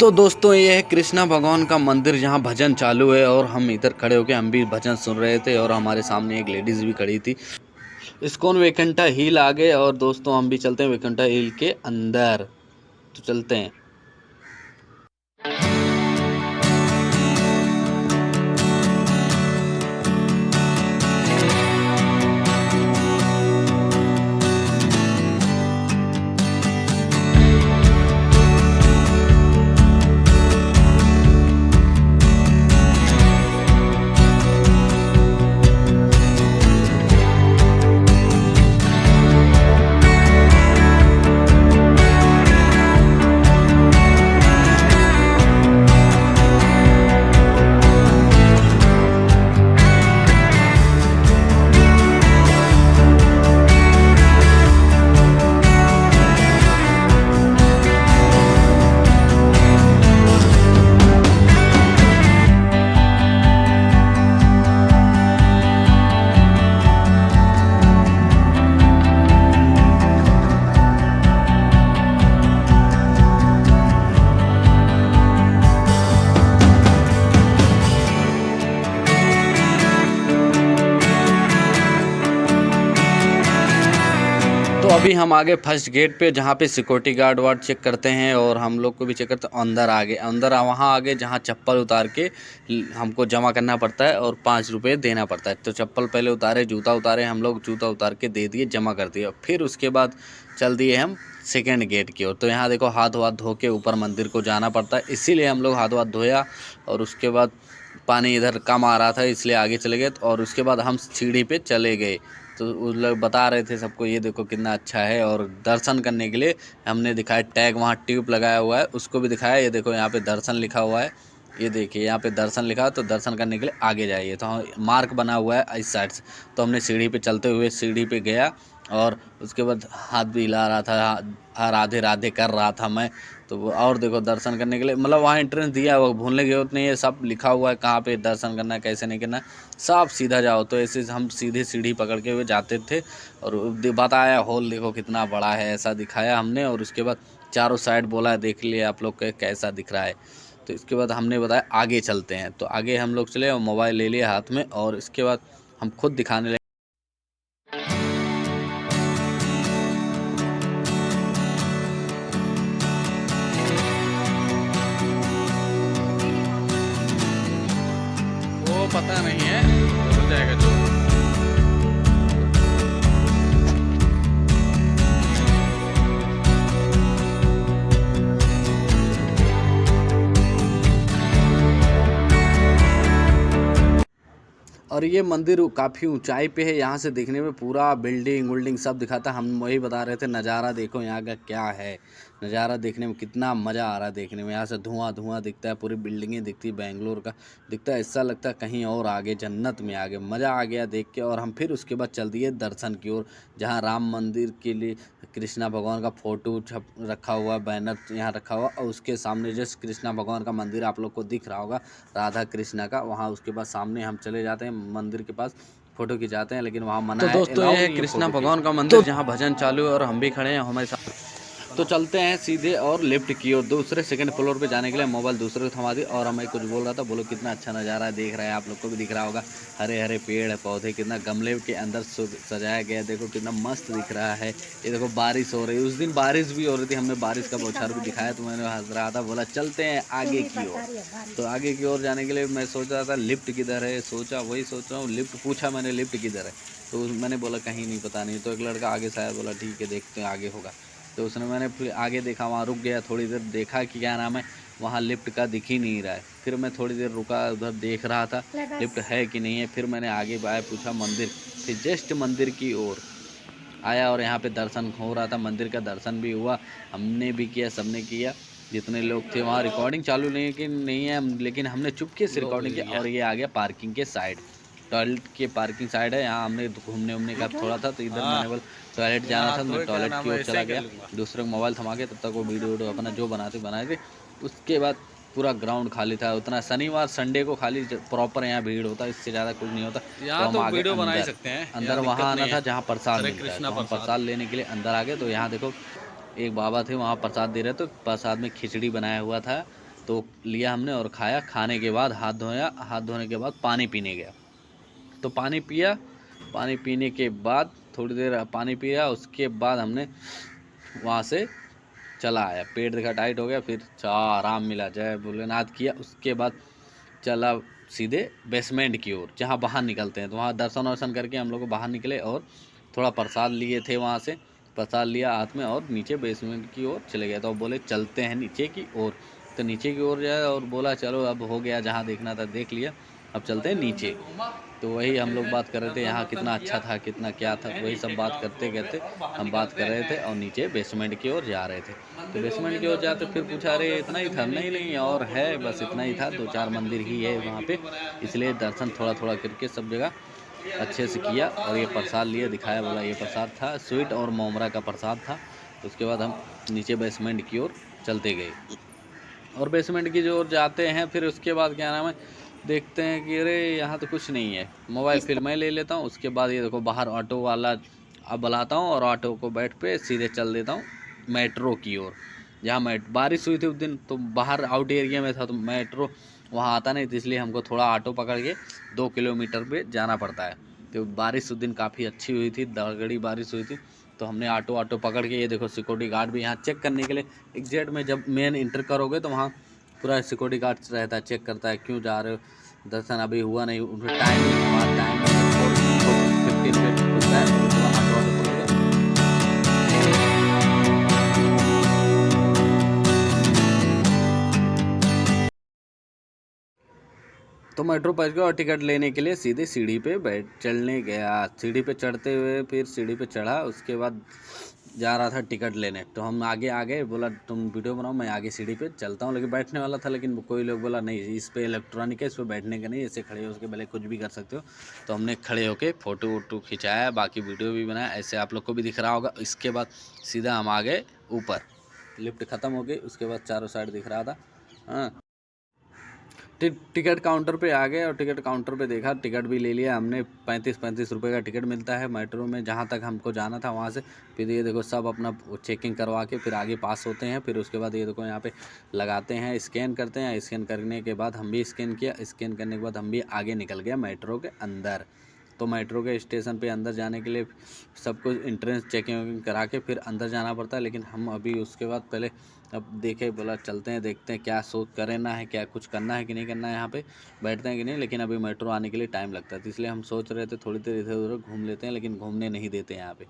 तो दोस्तों ये है कृष्णा भगवान का मंदिर जहाँ भजन चालू है और हम इधर खड़े होके हम भी भजन सुन रहे थे और हमारे सामने एक लेडीज भी खड़ी थी। इस्कॉन वैकुंठ हिल आ गए और दोस्तों हम भी चलते हैं वैकुंठ हिल के अंदर। तो चलते हैं। तो अभी हम आगे फर्स्ट गेट पे जहाँ पे सिक्योरिटी गार्ड वार्ड चेक करते हैं और हम लोग को भी चेक करते हैं। अंदर आगे वहाँ आगे जहाँ चप्पल उतार के हमको जमा करना पड़ता है और 5 रुपये देना पड़ता है। तो चप्पल पहले उतारे, जूता उतारे, हम लोग जूता उतार के दे दिए, जमा कर दिए। फिर उसके बाद चल दिए हम सेकेंड गेट की ओर। तो यहाँ देखो हाथ वाथ धो के ऊपर मंदिर को जाना पड़ता है, इसीलिए हम लोग हाथ वाथ धोया और उसके बाद पानी इधर कम आ रहा था इसलिए आगे चले गए और उसके बाद हम सीढ़ी पे चले गए। तो उस लोग बता रहे थे सबको ये देखो कितना अच्छा है और दर्शन करने के लिए हमने दिखाया टैग, वहाँ ट्यूब लगाया हुआ है उसको भी दिखाया। ये देखो यहाँ पे दर्शन लिखा हुआ है, ये देखिए यहाँ पे दर्शन लिखा है। तो दर्शन करने के लिए आगे जाइए। तो मार्क बना हुआ है इस साइड से। तो हमने सीढ़ी पे चलते हुए सीढ़ी पे गया और उसके बाद हाथ भी हिला रहा था, राधे राधे कर रहा था मैं। तो वो और देखो दर्शन करने के लिए मतलब वहाँ एंट्रेंस दिया हुआ, भूलने की जरूरत नहीं है, सब लिखा हुआ है कहाँ पे दर्शन करना है कैसे नहीं करना है, सब सीधा जाओ। तो ऐसे हम सीधे सीढ़ी पकड़ के हुए जाते थे और बताया हॉल देखो कितना बड़ा है, ऐसा दिखाया हमने। और उसके बाद चारों साइड बोला देख लिए आप लोग कैसा दिख रहा है। तो इसके बाद हमने बताया आगे चलते हैं। तो आगे हम लोग चले और मोबाइल ले लिया हाथ में और इसके बाद हम खुद दिखाने लगे। वो पता नहीं है, हो जाएगा जो। और ये मंदिर काफ़ी ऊंचाई पे है, यहाँ से देखने में पूरा बिल्डिंग विल्डिंग सब दिखाता। हम वही बता रहे थे नज़ारा देखो यहाँ का क्या है, नज़ारा देखने में कितना मज़ा आ रहा है देखने में। यहाँ से धुआं धुआं दिखता है, पूरी बिल्डिंगें दिखती है, बेंगलोर का दिखता है, ऐसा लगता है कहीं और आगे जन्नत में आगे। मज़ा आ गया देख के। और हम फिर उसके बाद चल दिए दर्शन की ओर, जहाँ राम मंदिर के लिए कृष्णा भगवान का फ़ोटो छप रखा हुआ, बैनर यहाँ रखा हुआ और उसके सामने जस्ट कृष्णा भगवान का मंदिर आप लोग को दिख रहा होगा, राधा कृष्णा का। वहाँ उसके बाद सामने हम चले जाते हैं मंदिर के पास, फ़ोटो खिंचाते हैं, लेकिन वहाँ मना है। तो दोस्तों ये है कृष्णा भगवान का मंदिर जहाँ भजन चालू है और हम भी खड़े हैं हमारे साथ। तो चलते हैं सीधे और लिफ्ट की और दूसरे सेकंड फ्लोर पे जाने के लिए मोबाइल दूसरे को थमा दी और हमें कुछ बोल रहा था। बोलो कितना अच्छा नज़ारा है, देख रहा है आप लोग को भी दिख रहा होगा, हरे हरे पेड़ है पौधे, कितना गमले के अंदर सजाया गया है, देखो कितना मस्त दिख रहा है। ये देखो बारिश हो रही है, उस दिन बारिश भी हो रही थी, हमने बारिश का बौछार भी दिखाया। तो मैंने हंस रहा था, बोला चलते हैं आगे की ओर। तो आगे की ओर जाने के लिए मैं सोच रहा था लिफ्ट किधर है, वही सोच रहा हूँ लिफ्ट, पूछा मैंने लिफ्ट किधर है। तो मैंने बोला कहीं नहीं, पता नहीं। तो एक लड़का आगे से आया, बोला ठीक है देखते हैं आगे होगा। तो उसने, मैंने फिर आगे देखा, वहाँ रुक गया थोड़ी देर, देखा कि क्या नाम है, वहाँ लिफ्ट का दिख ही नहीं रहा है। फिर मैं थोड़ी देर रुका, उधर देख रहा था लिफ्ट है कि नहीं है। फिर मैंने आगे आया, पूछा मंदिर, फिर जस्ट मंदिर की ओर आया और यहाँ पे दर्शन हो रहा था, मंदिर का दर्शन भी हुआ, हमने भी किया, सबने किया जितने लोग थे वहाँ। रिकॉर्डिंग चालू नहीं है लेकिन हमने चुपके से रिकॉर्डिंग किया। और ये आ गया पार्किंग के साइड, टॉयलेट के पार्किंग साइड है। यहाँ हमने घूमने उमने का थोड़ा था, तो इधर मैंने बोल टॉयलेट जाना था, मैं टॉयलेट की ओर चला गया, दूसरे को मोबाइल थमा के। तब तक वो वीडियो अपना जो बनाए थे। उसके बाद पूरा ग्राउंड खाली था, उतना शनिवार संडे को खाली प्रॉपर यहाँ भीड़ होता है, इससे ज़्यादा कुछ नहीं होता। तो हम आगे वीडियो बना ही सकते हैं, अंदर वहाँ आना था जहाँ प्रसाद मिलता है। तो हम प्रसाद लेने के लिए अंदर आ गए। तो यहाँ देखो एक बाबा थे, वहाँ प्रसाद दे रहे, तो प्रसाद में खिचड़ी बनाया हुआ था, तो लिया हमने और खाया। खाने के बाद हाथ धोया, हाथ धोने के बाद पानी पीने गया। तो पानी पिया, पानी पीने के बाद थोड़ी देर पानी पिया, उसके बाद हमने वहाँ से चला आया। पेट देखा टाइट हो गया, फिर आराम मिला, जय भोलेनाथ किया। उसके बाद चला सीधे बेसमेंट की ओर, जहाँ बाहर निकलते हैं। तो वहाँ दर्शन वर्शन करके हम लोग को बाहर निकले और थोड़ा प्रसाद लिए थे वहाँ से, प्रसाद लिया हाथ में और नीचे बेसमेंट की ओर चले गए। तो बोले चलते हैं नीचे की ओर। तो नीचे की ओर जाए और बोला चलो अब हो गया, जहाँ देखना था देख लिया, अब चलते हैं नीचे। तो वही हम लोग बात कर रहे थे यहाँ कितना अच्छा था, कितना क्या था, वही सब बात करते करते हम बात कर रहे थे और नीचे बेसमेंट की ओर जा रहे थे। तो बेसमेंट की ओर जाते फिर पूछा अरे इतना ही था? नहीं नहीं और है, बस इतना ही था, 2-4 मंदिर ही है वहाँ पे, इसलिए दर्शन थोड़ा थोड़ा करके सब जगह अच्छे से किया। और ये प्रसाद लिए, दिखाया, बोला ये प्रसाद था, स्वीट और मोमरा का प्रसाद था। तो उसके बाद हम नीचे बेसमेंट की ओर चलते गए और बेसमेंट की जो ओर जाते हैं, फिर उसके बाद क्या नाम है, देखते हैं कि अरे यहाँ तो कुछ नहीं है। मोबाइल फिर मैं ले लेता हूँ। उसके बाद ये देखो बाहर ऑटो वाला अब बुलाता हूँ और ऑटो को बैठ पे सीधे चल देता हूँ मेट्रो की ओर। जहाँ बारिश हुई थी उस दिन, तो बाहर आउट एरिया में था, तो मेट्रो वहाँ आता नहीं, तो इसलिए हमको थोड़ा ऑटो पकड़ के 2 किलोमीटर पे जाना पड़ता है। तो बारिश उस दिन काफ़ी अच्छी हुई थी, दगड़ी बारिश हुई थी। तो हमने ऑटो पकड़ के, ये देखो सिक्योरिटी गार्ड भी यहाँ चेक करने के लिए, एग्जैक्ट में जब मेन इंटर करोगे तो वहाँ पूरा सिक्योरिटी गार्ड रहता है, चेक करता है क्यों जा रहे हो, दर्शन अभी हुआ नहीं, उनका टाइम हमारा टाइम 15 मिनट होता है। उसके बाद ऑटो पकड़ के तो मेट्रो पहुंच गया और टिकट लेने के लिए सीधे सीढ़ी पे चढ़ने गया। सीढ़ी पे चढ़ते हुए फिर सीढ़ी पे चढ़ा, उसके बाद जा रहा था टिकट लेने। तो हम आगे आ गए, बोला तुम वीडियो बनाओ, मैं आगे सीढ़ी पे चलता हूँ। लेकिन बैठने वाला था, लेकिन कोई लोग बोला नहीं इस पे इलेक्ट्रॉनिक है, इस पे बैठने का नहीं, ऐसे खड़े हो उसके पहले कुछ भी कर सकते हो। तो हमने खड़े होके फ़ोटो वोटो खिंचाया, बाकी वीडियो भी बनाया, ऐसे आप लोग को भी दिख रहा होगा। इसके बाद सीधा हम आ गए ऊपर, लिफ्ट ख़त्म हो गई, उसके बाद चारों साइड दिख रहा था। हाँ, टिकट काउंटर पे आ गए और टिकट काउंटर पे देखा, टिकट भी ले लिया हमने। 35 रुपये का टिकट मिलता है मेट्रो में, जहाँ तक हमको जाना था वहाँ से। फिर ये देखो सब अपना चेकिंग करवा के फिर आगे पास होते हैं। फिर उसके बाद ये देखो यहाँ पे लगाते हैं, स्कैन करते हैं। स्कैन करने के बाद हम भी स्कैन किया, स्कैन करने के बाद हम भी आगे निकल गया मेट्रो के अंदर। तो मेट्रो के स्टेशन पे अंदर जाने के लिए सब कुछ एंट्रेंस चेकिंग वेकिंग करा के फिर अंदर जाना पड़ता है। लेकिन हम अभी उसके बाद पहले अब देखे, बोला चलते हैं देखते हैं क्या सोच करना है, क्या कुछ करना है कि नहीं करना है, यहाँ पे बैठते हैं कि नहीं। लेकिन अभी मेट्रो आने के लिए टाइम लगता है, तो इसलिए हम सोच रहे थे थोड़ी देर इधर उधर घूम लेते हैं, लेकिन घूमने नहीं देते यहाँ पे।